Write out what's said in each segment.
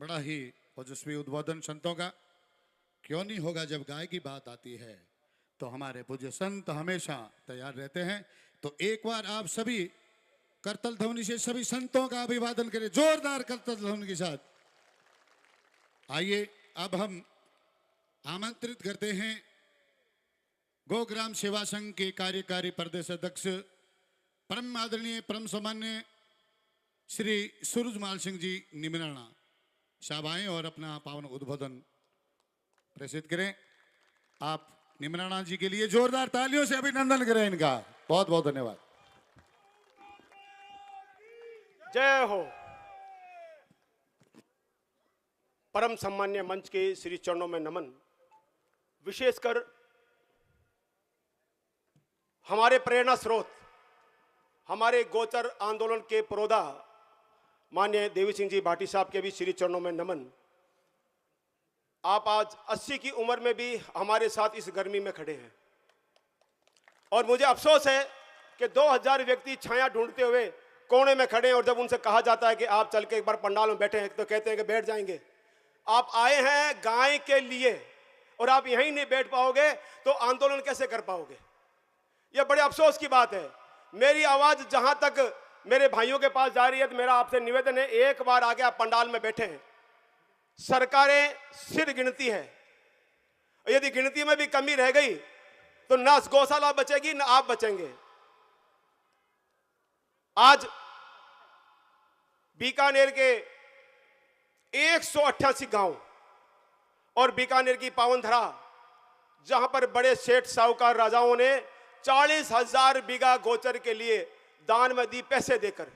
बड़ा ही ओजस्वी उद्बोधन संतों का। क्यों नहीं होगा जब गाय की बात आती है, तो हमारे पूज्य संत हमेशा तैयार रहते हैं। तो एक बार आप सभी करतल ध्वनि से सभी संतों का अभिवादन करें, जोरदार करतल ध्वनि के साथ। आइए अब हम आमंत्रित करते हैं गोग्राम सेवा संघ के कार्यकारी प्रदेश अध्यक्ष परम आदरणीय परम सम्मान्य श्री सूरजमाल सिंह जी निमराणा साहब आए और अपना पावन उद्बोधन प्रेषित करें। आप निमराणा जी के लिए जोरदार तालियों से अभिनंदन करें इनका। बहुत बहुत धन्यवाद। जय हो। परम सम्मान्य मंच के श्री चरणों में नमन। विशेषकर हमारे प्रेरणा स्रोत, हमारे गोचर आंदोलन के पुरोधा माननीय देवी सिंह जी भाटी साहब के भी श्री चरणों में नमन। आप आज 80 की उम्र में भी हमारे साथ इस गर्मी में खड़े हैं और मुझे अफसोस है कि 2000 व्यक्ति छाया ढूंढते हुए कोने में खड़े हैं और जब उनसे कहा जाता है कि आप चल के एक बार पंडाल में बैठे हैं तो कहते हैं कि बैठ जाएंगे। आप आए हैं गाय के लिए और आप यहीं नहीं बैठ पाओगे तो आंदोलन कैसे कर पाओगे? यह बड़े अफसोस की बात है। मेरी आवाज जहां तक मेरे भाइयों के पास जा रही है तो मेरा आपसे निवेदन है, एक बार आके आप पंडाल में बैठे हैं। सरकारें सिर गिनती है, यदि गिनती में भी कमी रह गई तो ना गौशाला बचेगी ना आप बचेंगे। आज बीकानेर के 188 गांव और बीकानेर की पावनधरा, जहां पर बड़े सेठ साहूकार राजाओं ने 40,000 बीघा गोचर के लिए दान में दी पैसे देकर,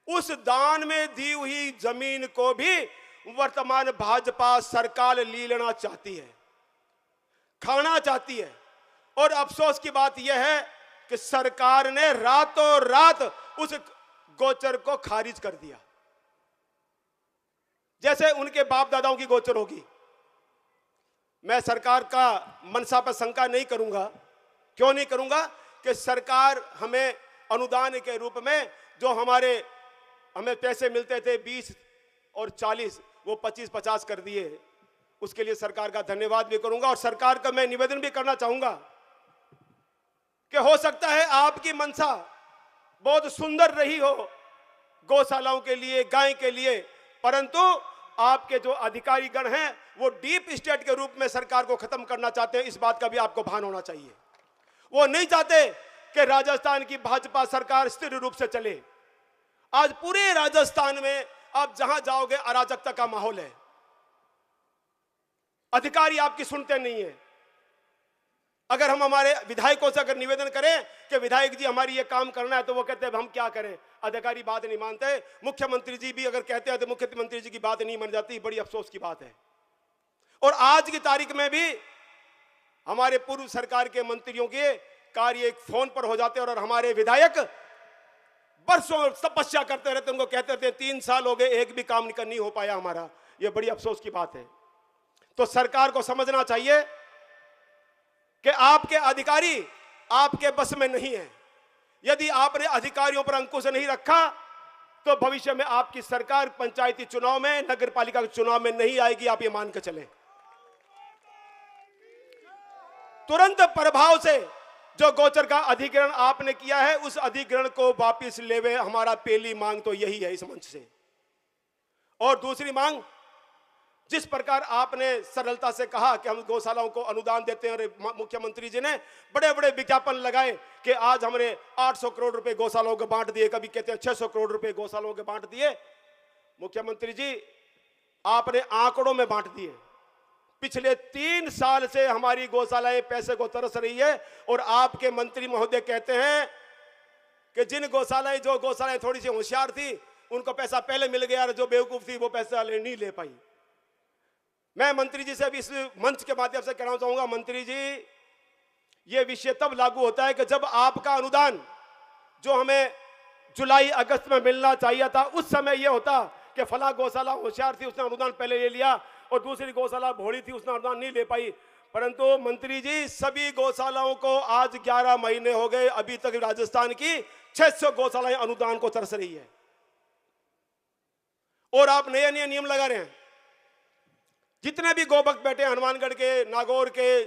उस दान में दी हुई जमीन को भी वर्तमान भाजपा सरकार ले लेना चाहती है, खाना चाहती है। और अफसोस की बात यह है कि सरकार ने रातों रात उस गोचर को खारिज कर दिया, जैसे उनके बाप दादाओं की गोचर होगी। मैं सरकार का मनसा पर शंका नहीं करूंगा। क्यों नहीं करूंगा? कि सरकार हमें अनुदान के रूप में जो हमें पैसे मिलते थे 20 और 40, वो 25-50 कर दिए। उसके लिए सरकार का धन्यवाद भी करूंगा और सरकार का मैं निवेदन भी करना चाहूंगा कि हो सकता है आपकी मनसा बहुत सुंदर रही हो गौशालाओं के लिए, गाय के लिए, परंतु आपके जो अधिकारी गण हैं वो डीप स्टेट के रूप में सरकार को खत्म करना चाहते हैं। इस बात का भी आपको भान होना चाहिए। वो नहीं चाहते कि राजस्थान की भाजपा सरकार स्थिर रूप से चले। आज पूरे राजस्थान में आप जहां जाओगे अराजकता का माहौल है। अधिकारी आपकी सुनते नहीं है। अगर हम हमारे विधायकों से अगर निवेदन करें कि विधायक जी हमारी ये काम करना है, तो वो कहते हैं हम क्या करें, अधिकारी बात नहीं मानते। मुख्यमंत्री जी भी अगर कहते हैं तो मुख्यमंत्री जी की बात नहीं मान जाती। बड़ी अफसोस की बात है। और आज की तारीख में भी हमारे पूर्व सरकार के मंत्रियों के कार्य एक फोन पर हो जाते हैं और हमारे विधायक बरसों तपस्या करते रहते, उनको कहते रहते 3 साल हो गए एक भी काम नहीं हो पाया हमारा। यह बड़ी अफसोस की बात है। तो सरकार को समझना चाहिए कि आपके अधिकारी आपके बस में नहीं है। यदि आपने अधिकारियों पर अंकुश नहीं रखा तो भविष्य में आपकी सरकार पंचायती चुनाव में, नगर पालिका के चुनाव में नहीं आएगी। आप ये मान के चलें। तुरंत प्रभाव से जो गोचर का अधिग्रहण आपने किया है, उस अधिग्रहण को वापस लेवे, हमारा पहली मांग तो यही है इस मंच से। और दूसरी मांग, जिस प्रकार आपने सरलता से कहा कि हम गौशालाओं को अनुदान देते हैं, और मुख्यमंत्री जी ने बड़े बड़े विज्ञापन लगाए कि आज हमने 800 करोड़ रुपए गौशालाओं को बांट दिए, कभी कहते हैं 600 करोड़ रुपए गौशालाओं के बांट दिए। मुख्यमंत्री जी, आपने आंकड़ों में बांट दिए। पिछले 3 साल से हमारी गौशालाएं पैसे को तरस रही है और आपके मंत्री महोदय कहते हैं कि जो गौशालाएं थोड़ी सी होशियार थी उनको पैसा पहले मिल गया, जो बेवकूफ थी वो पैसा नहीं ले पाई। मैं मंत्री जी से भी इस मंच के माध्यम से कहना चाहूंगा, मंत्री जी, ये विषय तब लागू होता है कि जब आपका अनुदान जो हमें जुलाई अगस्त में मिलना चाहिए था, उस समय यह होता कि फला गौशाला होशियार थी, उसने अनुदान पहले ले लिया, और दूसरी गौशाला भोली थी, उसने अनुदान नहीं ले पाई। परंतु मंत्री जी, सभी गौशालाओं को आज 11 महीने हो गए, अभी तक राजस्थान की 600 गौशालाएं अनुदान को तरस रही है और आप नए नियम लगा रहे हैं। जितने भी गोभक्त बैठे हैं, हनुमानगढ़ के, नागौर के,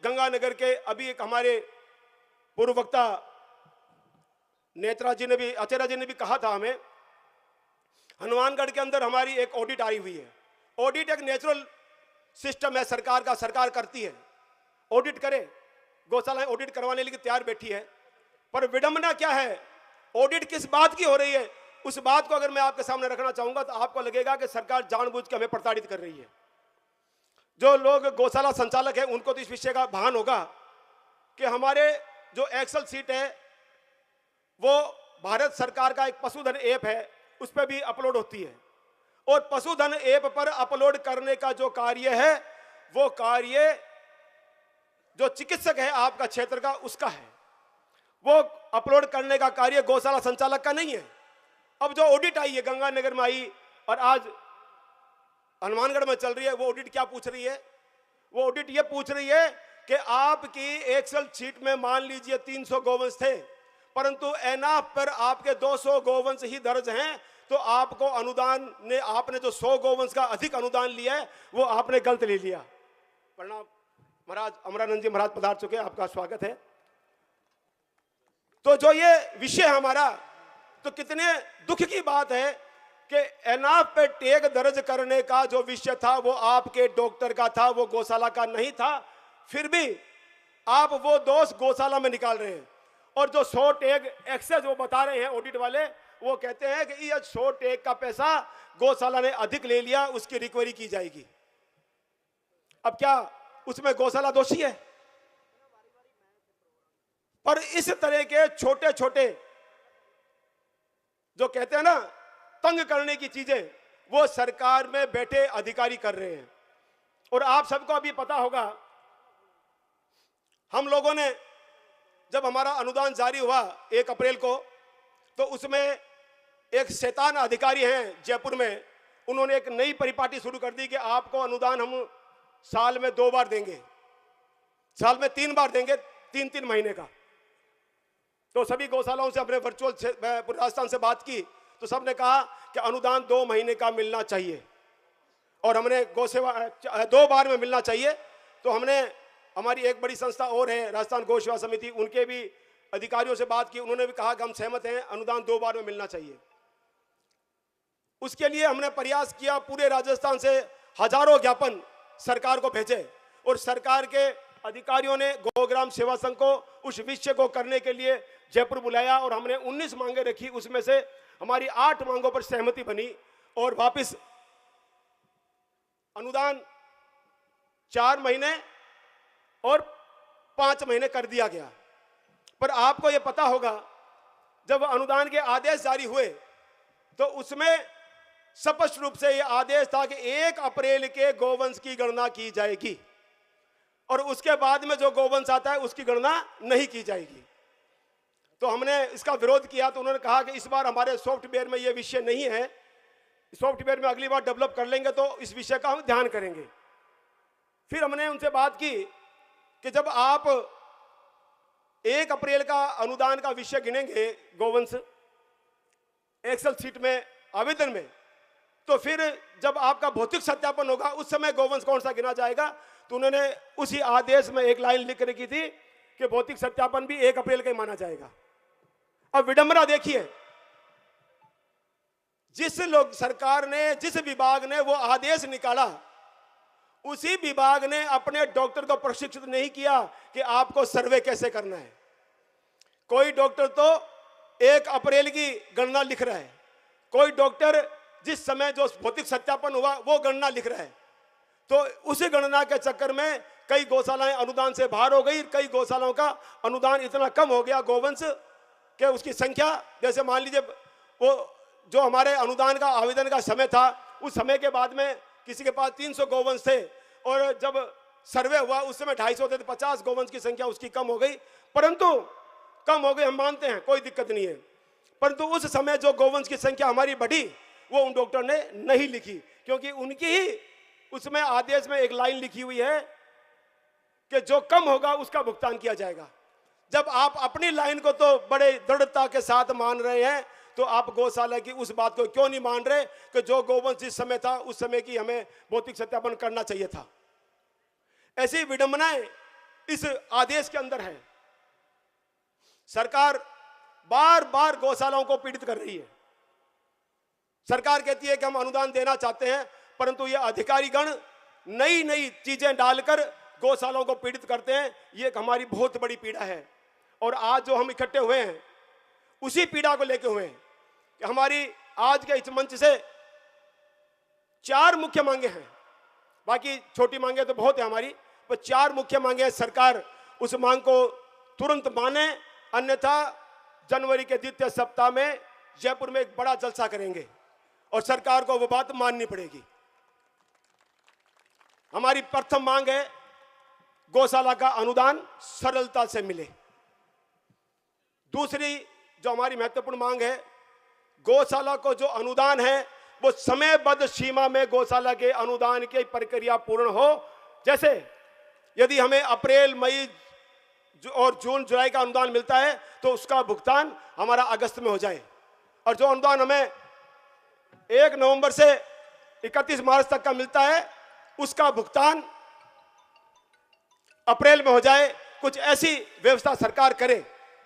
गंगानगर के, अभी एक हमारे पूर्व वक्ता नेत्रा जी ने भी, अचेरा जी ने भी कहा था हमें, हनुमानगढ़ के अंदर हमारी एक ऑडिट आई हुई है। ऑडिट एक नेचुरल सिस्टम है सरकार का, सरकार करती है, ऑडिट करे, गौशालाएं ऑडिट करवाने के लिए तैयार बैठी है। पर विडंबना क्या है, ऑडिट किस बात की हो रही है, उस बात को अगर मैं आपके सामने रखना चाहूंगा तो आपको लगेगा कि सरकार जानबूझ के हमें प्रताड़ित कर रही है। जो लोग गौशाला संचालक हैं उनको तो इस विषय का भान होगा कि हमारे जो एक्सेल सीट है वो भारत सरकार का एक पशुधन ऐप है, उस पर भी अपलोड होती है, और पशुधन ऐप पर अपलोड करने का जो कार्य है वो कार्य जो चिकित्सक है आपका क्षेत्र का उसका है, वो अपलोड करने का कार्य गौशाला संचालक का नहीं है। अब जो ऑडिट आई है, गंगानगर में आई और आज हनुमानगढ़ में चल रही है, वो ऑडिट क्या पूछ रही है, वो ऑडिट ये पूछ रही है कि आपकी एक्सेल शीट में मान लीजिए 300 गोवंश थे, परंतु एनआफ पर आपके 200 गोवंश ही दर्ज हैं, तो आपको अनुदान ने, आपने जो 100 गोवंश का अधिक अनुदान लिया है वो आपने गलत ले लिया। प्रणाम महाराज, अमरानंद जी महाराज पधार चुके, आपका स्वागत है। तो जो ये विषय हमारा, तो कितने दुख की बात है कि एनआफ पे टैग दर्ज करने का जो विषय था वो आपके डॉक्टर का था, वो गौशाला का नहीं था, फिर भी आप वो दोष गौशाला में निकाल रहे हैं। और जो 100 टैग एक्सेस वो बता रहे हैं ऑडिट वाले, वो कहते हैं कि ये 100 टैग का पैसा गौशाला ने अधिक ले लिया, उसकी रिकवरी की जाएगी। अब क्या उसमें गौशाला दोषी है? पर इस तरह के छोटे छोटे जो कहते हैं ना तंग करने की चीजें, वो सरकार में बैठे अधिकारी कर रहे हैं। और आप सबको अभी पता होगा, हम लोगों ने जब हमारा अनुदान जारी हुआ 1 अप्रैल को, तो उसमें एक शैतान अधिकारी हैं जयपुर में, उन्होंने एक नई परिपाटी शुरू कर दी कि आपको अनुदान हम साल में 2 बार देंगे, साल में 3 बार देंगे, 3-3 महीने का। तो सभी गौशालाओं से अपने वर्चुअल पूरे राजस्थान से बात की, तो सबने कहा कि अनुदान 2 महीने का मिलना चाहिए, और हमने गौसेवा 2 बार में मिलना चाहिए। तो हमने, हमारी एक बड़ी संस्था और है राजस्थान गौ सेवा समिति, उनके भी अधिकारियों से बात की, उन्होंने भी कहा कि हम सहमत हैं, अनुदान 2 बार में मिलना चाहिए। उसके लिए हमने प्रयास किया, पूरे राजस्थान से हजारों ज्ञापन सरकार को भेजे, और सरकार के अधिकारियों ने गौग्राम सेवा संघ को उस विषय को करने के लिए जयपुर बुलाया, और हमने 19 मांगे रखी, उसमें से हमारी 8 मांगों पर सहमति बनी, और वापस अनुदान 4 महीने और 5 महीने कर दिया गया। पर आपको यह पता होगा, जब अनुदान के आदेश जारी हुए तो उसमें स्पष्ट रूप से यह आदेश था कि 1 अप्रैल के गोवंश की गणना की जाएगी, और उसके बाद में जो गोवंश आता है उसकी गणना नहीं की जाएगी। तो हमने इसका विरोध किया, तो उन्होंने कहा कि इस बार हमारे सॉफ्टवेयर में यह विषय नहीं है, सॉफ्टवेयर में अगली बार डेवलप कर लेंगे तो इस विषय का हम ध्यान करेंगे। फिर हमने उनसे बात की कि जब आप 1 अप्रैल का अनुदान का विषय गिनेंगे गोवंश एक्सेल शीट में आवेदन में, तो फिर जब आपका भौतिक सत्यापन होगा उस समय गोवंश कौन सा गिना जाएगा? तो उन्होंने उसी आदेश में एक लाइन लिख रखी थी कि भौतिक सत्यापन भी 1 अप्रैल का ही माना जाएगा। अब विडंबना देखिए, जिस लोग सरकार ने, जिस विभाग ने वो आदेश निकाला, उसी विभाग ने अपने डॉक्टर को प्रशिक्षित नहीं किया कि आपको सर्वे कैसे करना है। कोई डॉक्टर तो 1 अप्रैल की गणना लिख रहा है, कोई डॉक्टर जिस समय जो भौतिक सत्यापन हुआ वो गणना लिख रहा है। तो उसी गणना के चक्कर में कई गौशालाएं अनुदान से बाहर हो गई, कई गौशालाओं का अनुदान इतना कम हो गया गोवंश कि उसकी संख्या, जैसे मान लीजिए वो जो हमारे अनुदान का आवेदन का समय था, उस समय के बाद में किसी के पास 300 गोवंश थे, और जब सर्वे हुआ उस समय 250 थे, तो 50 गोवंश की संख्या उसकी कम हो गई। परंतु कम हो गई, हम मानते हैं, कोई दिक्कत नहीं है, परंतु उस समय जो गोवंश की संख्या हमारी बढ़ी वो उन डॉक्टर ने नहीं लिखी, क्योंकि उनकी ही उसमें आदेश में एक लाइन लिखी हुई है कि जो कम होगा उसका भुगतान किया जाएगा। जब आप अपनी लाइन को तो बड़े दृढ़ता के साथ मान रहे हैं, तो आप गौशाला की उस बात को क्यों नहीं मान रहे कि जो गोवंश जिस समय था उस समय की हमें भौतिक सत्यापन करना चाहिए था। ऐसी विडंबनाएं इस आदेश के अंदर है। सरकार बार बार गौशालाओं को पीड़ित कर रही है। सरकार कहती है कि हम अनुदान देना चाहते हैं, परंतु ये अधिकारीगण नई नई चीजें डालकर गौशालाओं को पीड़ित करते हैं। ये एक हमारी बहुत बड़ी पीड़ा है। और आज जो हम इकट्ठे हुए हैं उसी पीड़ा को लेके हुए हैं कि हमारी आज के इस मंच से 4 मुख्य मांगे हैं, बाकी छोटी मांगे तो बहुत है हमारी, पर 4 मुख्य मांगे हैं। सरकार उस मांग को तुरंत माने, अन्यथा जनवरी के द्वितीय सप्ताह में जयपुर में एक बड़ा जलसा करेंगे और सरकार को वो बात माननी पड़ेगी। हमारी प्रथम मांग है गौशाला का अनुदान सरलता से मिले। दूसरी जो हमारी महत्वपूर्ण मांग है, गौशाला को जो अनुदान है वो समयबद्ध सीमा में गौशाला के अनुदान की प्रक्रिया पूर्ण हो। जैसे यदि हमें अप्रैल, मई और जून, जुलाई का अनुदान मिलता है तो उसका भुगतान हमारा अगस्त में हो जाए, और जो अनुदान हमें 1 नवंबर से 31 मार्च तक का मिलता है उसका भुगतान अप्रैल में हो जाए। कुछ ऐसी व्यवस्था सरकार करे,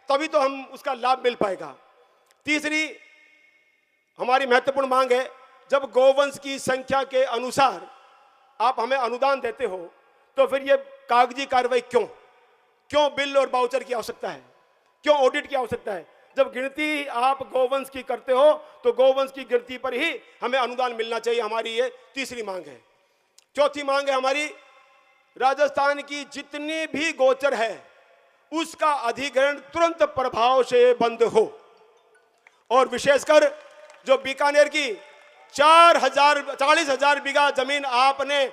तभी तो हम उसका लाभ मिल पाएगा। तीसरी हमारी महत्वपूर्ण मांग है, जब गौवंश की संख्या के अनुसार आप हमें अनुदान देते हो तो फिर ये कागजी कार्रवाई क्यों बिल और बाउचर की आवश्यकता है, क्यों ऑडिट की आवश्यकता है? जब गिनती आप गौवंश की करते हो तो गौवंश की गिनती पर ही हमें अनुदान मिलना चाहिए। हमारी ये तीसरी मांग है। चौथी मांग है हमारी, राजस्थान की जितनी भी गोचर है उसका अधिग्रहण तुरंत प्रभाव से बंद हो, और विशेषकर जो बीकानेर की 40,000 बीघा जमीन आपने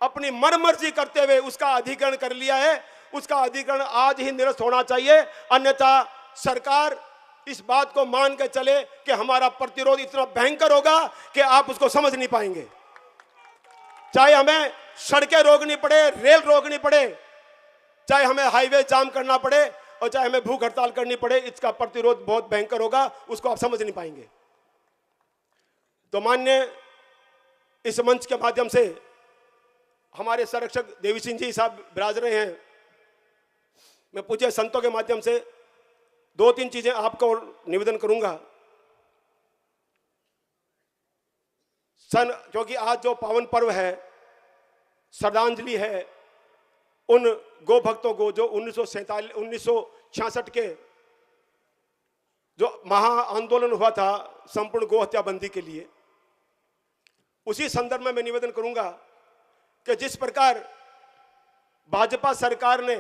अपनी मनमर्जी करते हुए उसका अधिग्रहण कर लिया है, उसका अधिग्रहण आज ही निरस्त होना चाहिए। अन्यथा सरकार इस बात को मान के चले कि हमारा प्रतिरोध इतना भयंकर होगा कि आप उसको समझ नहीं पाएंगे। चाहे हमें सड़कें रोकनी पड़े, रेल रोकनी पड़े, चाहे हमें हाईवे जाम करना पड़े, और चाहे हमें भूख हड़ताल करनी पड़े, इसका प्रतिरोध बहुत भयंकर होगा, उसको आप समझ नहीं पाएंगे। तो माननीय इस मंच के माध्यम से हमारे संरक्षक देवी सिंह जी साहब विराज रहे हैं। मैं पूज्य संतों के माध्यम से 2-3 चीजें आपको निवेदन करूंगा। क्योंकि आज जो पावन पर्व है, श्रद्धांजलि है उन गो भक्तों को जो 1966 के जो महा आंदोलन हुआ था संपूर्ण गो हत्या बंदी के लिए, उसी संदर्भ में मैं निवेदन करूंगा कि जिस प्रकार भाजपा सरकार ने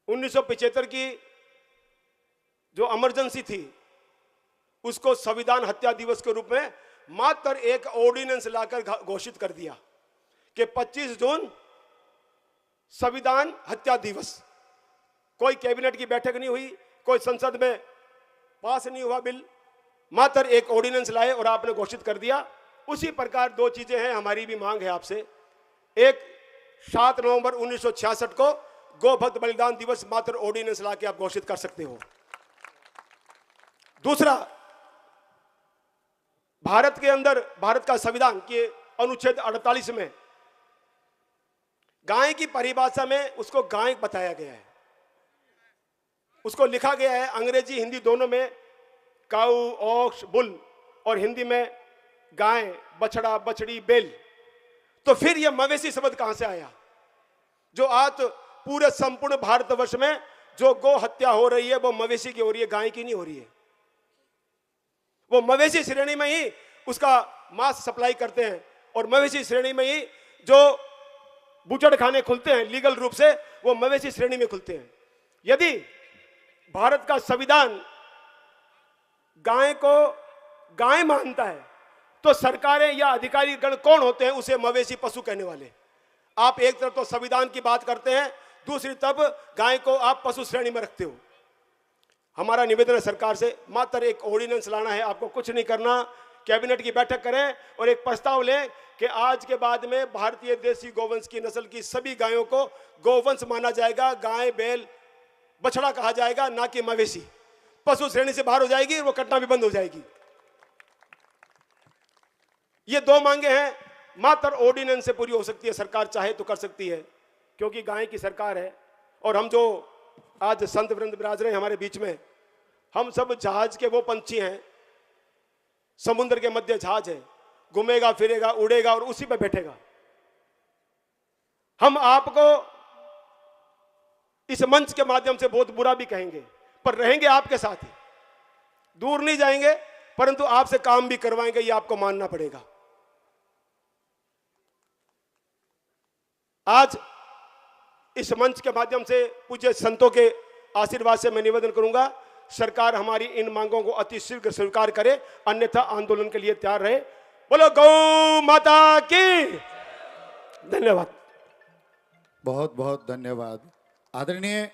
1975 की जो इमरजेंसी थी उसको संविधान हत्या दिवस के रूप में मात्र एक ऑर्डिनेंस लाकर घोषित कर दिया कि 25 जून संविधान हत्या दिवस। कोई कैबिनेट की बैठक नहीं हुई, कोई संसद में पास नहीं हुआ बिल, मात्र एक ऑर्डिनेंस लाए और आपने घोषित कर दिया। उसी प्रकार 2 चीजें हैं, हमारी भी मांग है आपसे। एक, 7 नवंबर 1966 को गो भक्त बलिदान दिवस मात्र ऑर्डिनेंस लाके आप घोषित कर सकते हो। दूसरा, भारत के अंदर भारत का संविधान के अनुच्छेद 48 में गाय की परिभाषा में उसको गाय बताया गया है, उसको लिखा गया है अंग्रेजी हिंदी दोनों में, काऊ, ऑक्स, बुल, और हिंदी में गाय, बछड़ा, बछड़ी, बैल। तो फिर यह मवेशी शब्द कहां से आया? जो आज पूरे संपूर्ण भारतवर्ष में जो गो हत्या हो रही है वो मवेशी की हो रही है, गाय की नहीं हो रही है। वो मवेशी श्रेणी में ही उसका मांस सप्लाई करते हैं, और मवेशी श्रेणी में ही जो बूचड़ खाने खुलते हैं लीगल रूप से, वो मवेशी श्रेणी में खुलते हैं। यदि भारत का संविधान गाय को गाय मानता है तो सरकारें या अधिकारी गण कौन होते हैं उसे मवेशी पशु कहने वाले? आप एक तरफ तो संविधान की बात करते हैं, दूसरी तरफ गाय को आप पशु श्रेणी में रखते हो। हमारा निवेदन है सरकार से, मात्र एक ऑर्डिनेंस लाना है, आपको कुछ नहीं करना। कैबिनेट की बैठक करें और एक प्रस्ताव लें कि आज के बाद में भारतीय देसी गोवंश की नस्ल की सभी गायों को गोवंश माना जाएगा, गाय, बैल, बछड़ा कहा जाएगा, ना कि मवेशी। पशु श्रेणी से बाहर हो जाएगी और वो कटना भी बंद हो जाएगी। ये दो मांगे हैं, मात्र ऑर्डिनेंस से पूरी हो सकती है, सरकार चाहे तो कर सकती है, क्योंकि गाय की सरकार है। और हम जो आज संत वृंद विराज रहे हैं हमारे बीच में, हम सब जहाज के वो पंछी हैं, समुद्र के मध्य जहाज है, घूमेगा फिरेगा उड़ेगा और उसी पे बैठेगा। हम आपको इस मंच के माध्यम से बहुत बुरा भी कहेंगे, पर रहेंगे आपके साथ ही, दूर नहीं जाएंगे, परंतु आपसे काम भी करवाएंगे, ये आपको मानना पड़ेगा। आज इस मंच के माध्यम से पूज्य संतों के आशीर्वाद से मैं निवेदन करूंगा, सरकार हमारी इन मांगों को अति शीघ्र स्वीकार करे, अन्यथा आंदोलन के लिए तैयार रहे। बोलो गौ माता की। धन्यवाद। बहुत बहुत धन्यवाद। आदरणीय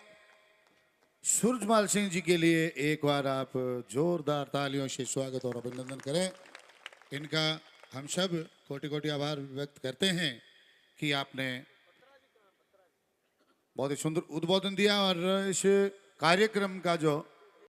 सूरजमाल सिंह जी के लिए एक बार आप जोरदार तालियों से स्वागत और अभिनंदन करें। इनका हम सब कोटि कोटि आभार व्यक्त करते हैं कि आपने बहुत ही सुंदर उद्बोधन दिया और इस कार्यक्रम का जो